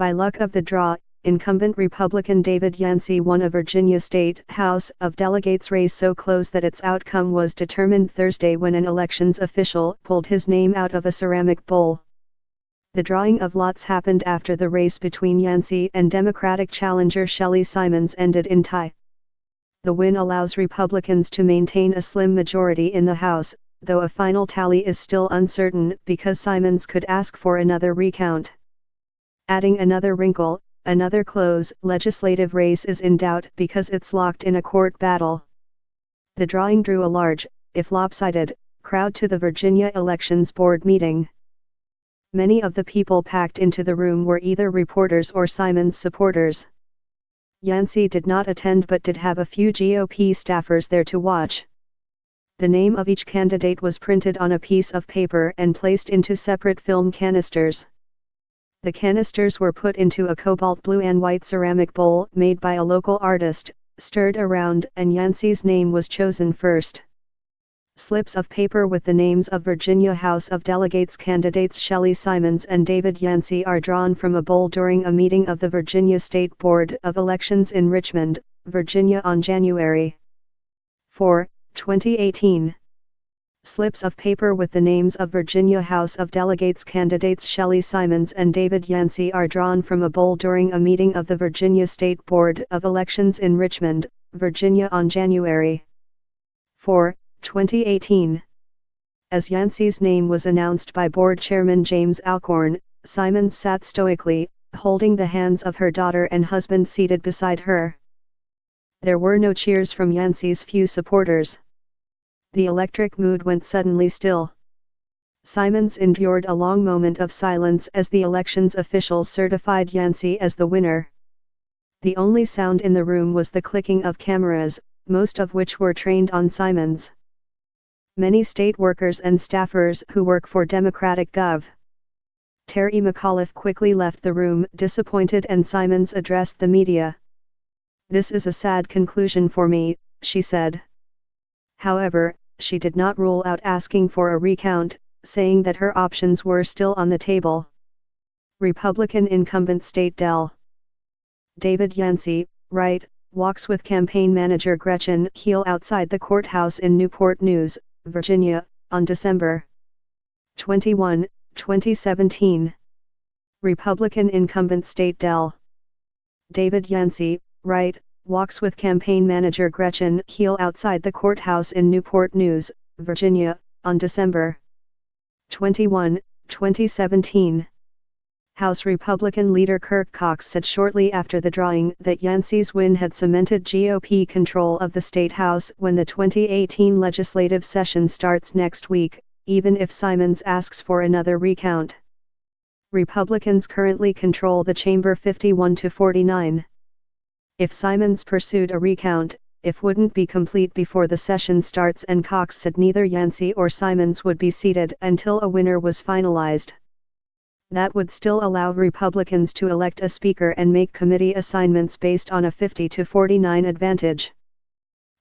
By luck of the draw, incumbent Republican David Yancey won a Virginia State House of Delegates race so close that its outcome was determined Thursday when an elections official pulled his name out of a ceramic bowl. The drawing of lots happened after the race between Yancey and Democratic challenger Shelly Simonds ended in tie. The win allows Republicans to maintain a slim majority in the House, though a final tally is still uncertain because Simonds could ask for another recount. Adding another wrinkle, another close legislative race is in doubt because it's locked in a court battle. The drawing drew a large, if lopsided, crowd to the Virginia Elections Board meeting. Many of the people packed into the room were either reporters or Simonds supporters. Yancey did not attend but did have a few GOP staffers there to watch. The name of each candidate was printed on a piece of paper and placed into separate film canisters. The canisters were put into a cobalt blue and white ceramic bowl made by a local artist, stirred around, and Yancey's name was chosen first. Slips of paper with the names of Virginia House of Delegates candidates Shelly Simonds and David Yancey are drawn from a bowl during a meeting of the Virginia State Board of Elections in Richmond, Virginia on January 4, 2018. Slips of paper with the names of Virginia House of Delegates candidates Shelly Simonds and David Yancey are drawn from a bowl during a meeting of the Virginia State Board of Elections in Richmond, Virginia on January 4, 2018. As Yancey's name was announced by board chairman James Alcorn, Simonds sat stoically, holding the hands of her daughter and husband seated beside her. There were no cheers from Yancey's few supporters. The electric mood went suddenly still. Simonds endured a long moment of silence as the elections officials certified Yancey as the winner. The only sound in the room was the clicking of cameras, most of which were trained on Simonds. Many state workers and staffers who work for Democratic Gov. Terry McAuliffe quickly left the room disappointed and Simonds addressed the media. "This is a sad conclusion for me," she said. However, she did not rule out asking for a recount, saying that her options were still on the table. Republican incumbent State Del. David Yancey, right, walks with campaign manager Gretchen Heel outside the courthouse in Newport News, Virginia, on December 21, 2017. Republican incumbent State Del. David Yancey, right, walks with campaign manager Gretchen Heel outside the courthouse in Newport News, Virginia, on December 21, 2017. House Republican leader Kirk Cox said shortly after the drawing that Yancey's win had cemented GOP control of the state House when the 2018 legislative session starts next week, even if Simonds asks for another recount. Republicans currently control the chamber 51-49. If Simonds pursued a recount, it wouldn't be complete before the session starts, and Cox said neither Yancey or Simonds would be seated until a winner was finalized. That would still allow Republicans to elect a speaker and make committee assignments based on a 50-49 advantage.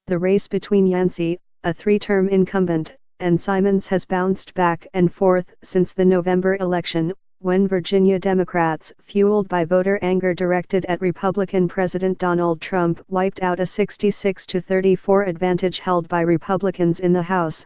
The race between Yancey, a three-term incumbent, and Simonds has bounced back and forth since the November election, when Virginia Democrats, fueled by voter anger directed at Republican President Donald Trump, wiped out a 66-34 advantage held by Republicans in the House.